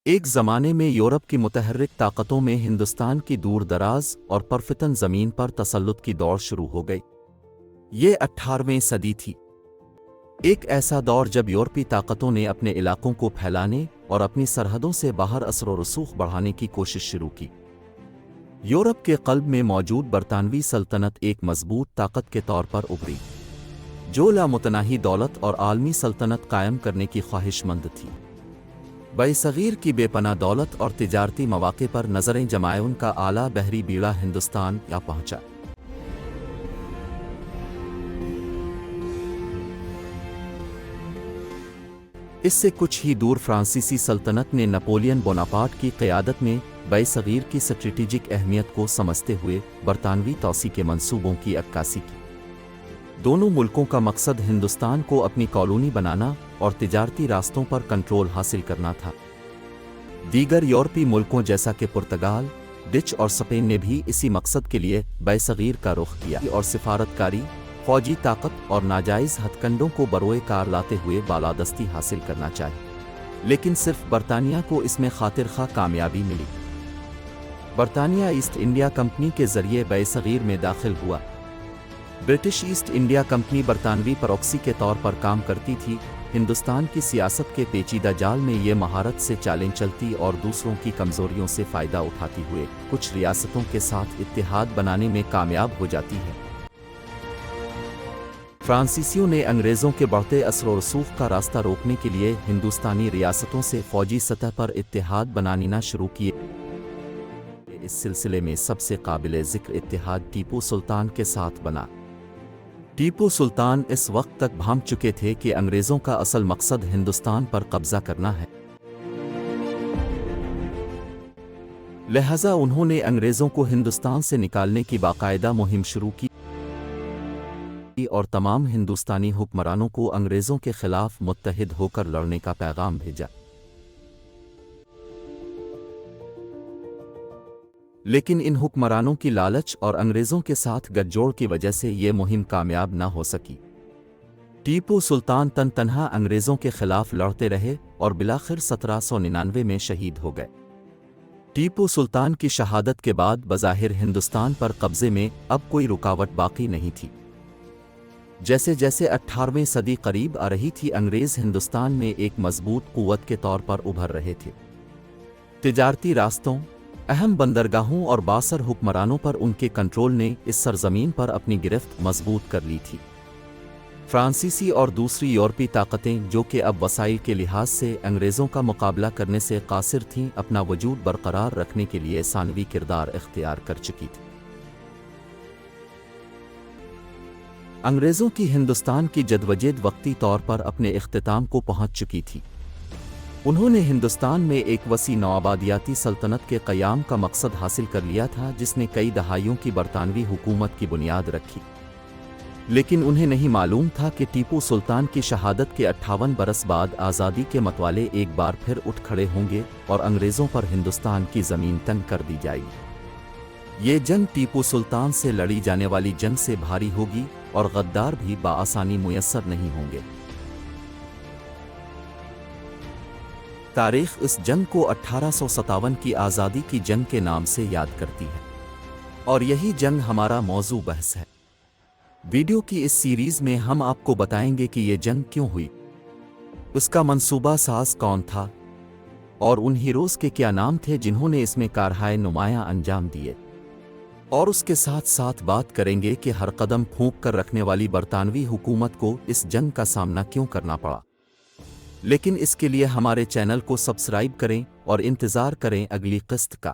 एक ज़माने में यूरोप की मुतहर्रिक ताकतों में हिंदुस्तान की दूर दराज और परफितन ज़मीन पर तसल्लुत की दौड़ शुरू हो गई। ये 18वीं सदी थी, एक ऐसा दौर जब यूरोपी ताकतों ने अपने इलाकों को फैलाने और अपनी सरहदों से बाहर असर व रसूख बढ़ाने की कोशिश शुरू की। यूरोप के क़ल्ब में मौजूद बरतानवी सल्तनत एक मजबूत ताकत के तौर पर उभरी, जो लामुतनाही दौलत और आलमी सल्तनत कायम करने की ख्वाहिशमंद थी। बरसगीर की बेपनाह दौलत और तिजारती मौक़े पर नज़रें जमाए उनका आला बहरी बीड़ा हिंदुस्तान आ पहुँचा। इससे कुछ ही दूर फ्रांसीसी सल्तनत ने नेपोलियन बोनापार्ट की क़यादत में बरसगीर की स्ट्रेटेजिक अहमियत को समझते हुए बरतानवी तौसी के मंसूबों की अक्कासी की। दोनों मुल्कों का मकसद हिंदुस्तान को अपनी कॉलोनी बनाना और तिजारती रास्तों पर कंट्रोल हासिल करना था। दीगर यूरोपी मुल्कों जैसा कि पुर्तगाल, डच और स्पेन ने भी इसी मकसद के लिए बरसगीर का रुख किया और सिफारतकारी, फौजी ताकत और नाजायज़ हथकंडों को बरोए कार लाते हुए बालादस्ती हासिल करना चाहिए। लेकिन सिर्फ बरतानिया को इसमें खातिर खा कामयाबी मिली। बरतानिया ईस्ट इंडिया कंपनी के ज़रिए बरसगीर में दाखिल हुआ। ब्रिटिश ईस्ट इंडिया कंपनी बरतानवी प्रॉक्सी के तौर पर काम करती थी। हिंदुस्तान की सियासत के पेचीदा जाल में ये महारत से चालें चलती और दूसरों की कमज़ोरियों से फ़ायदा उठाती हुए कुछ रियासतों के साथ इत्तेहाद बनाने में कामयाब हो जाती है। फ्रांसीसियों ने अंग्रेज़ों के बढ़ते असर व रसूख का रास्ता रोकने के लिए हिंदुस्तानी रियासतों से फ़ौजी सतह पर इत्तेहाद बनाना शुरू किए। इस सिलसिले में सबसे काबिल ज़िक्र इत्तेहाद टीपू सुल्तान के साथ बना। टीपू सुल्तान इस वक्त तक भांप चुके थे कि अंग्रेज़ों का असल मकसद हिंदुस्तान पर कब्ज़ा करना है। लिहाजा उन्होंने अंग्रेज़ों को हिंदुस्तान से निकालने की बाकायदा मुहिम शुरू की और तमाम हिंदुस्तानी हुक्मरानों को अंग्रेज़ों के ख़िलाफ़ मुत्तहिद होकर लड़ने का पैगाम भेजा। लेकिन इन हुक्मरानों की लालच और अंग्रेज़ों के साथ गठजोड़ की वजह से ये मुहिम कामयाब न हो सकी। टीपू सुल्तान तनहा अंग्रेज़ों के ख़िलाफ़ लड़ते रहे और बिलाखिर 1799 में शहीद हो गए। टीपू सुल्तान की शहादत के बाद बज़ाहिर हिंदुस्तान पर कब्ज़े में अब कोई रुकावट बाकी नहीं थी। जैसे जैसे 18वीं सदी करीब आ रही थी, अंग्रेज़ हिंदुस्तान में एक मजबूत क़ुव्वत के तौर पर उभर रहे थे। तिजारती रास्तों, अहम बंदरगाहों और बासर हुक्मरानों पर उनके कंट्रोल ने इस सरजमीन पर अपनी गिरफ्त मजबूत कर ली थी। फ्रांसीसी और दूसरी यूरोपी ताकतें, जो कि अब वसाइल के लिहाज से अंग्रेज़ों का मुकाबला करने से कासिर थीं, अपना वजूद बरकरार रखने के लिए सानवी किरदार इख्तियार कर चुकी थी। अंग्रेज़ों की हिंदुस्तान की जदवजहद वक्ती तौर पर अपने इख्तिताम को पहुँच चुकी थी। उन्होंने हिंदुस्तान में एक वसी नौआबादियाती सल्तनत के क़याम का मकसद हासिल कर लिया था, जिसने कई दहाइयों की बरतानवी हुकूमत की बुनियाद रखी। लेकिन उन्हें नहीं मालूम था कि टीपू सुल्तान की शहादत के 58 बरस बाद आज़ादी के मतवाले एक बार फिर उठ खड़े होंगे और अंग्रेज़ों पर हिंदुस्तान की ज़मीन तंग कर दी जाएगी। ये जंग टीपू सुल्तान से लड़ी जाने वाली जंग से भारी होगी और गद्दार भी बाआसानी मुयस्सर नहीं होंगे। तारीख़ इस जंग को 1857 की आज़ादी की जंग के नाम से याद करती है और यही जंग हमारा मौजू बहस है। वीडियो की इस सीरीज़ में हम आपको बताएंगे कि ये जंग क्यों हुई, उसका मंसूबा साज कौन था और उन हीरोज़ के क्या नाम थे जिन्होंने इसमें कारहाय नुमायां अंजाम दिए। और उसके साथ साथ बात करेंगे कि हर कदम फूंक कर रखने वाली बरतानवी हुकूमत को इस जंग का सामना क्यों करना पड़ा। लेकिन इसके लिए हमारे चैनल को सब्सक्राइब करें और इंतज़ार करें अगली किस्त का।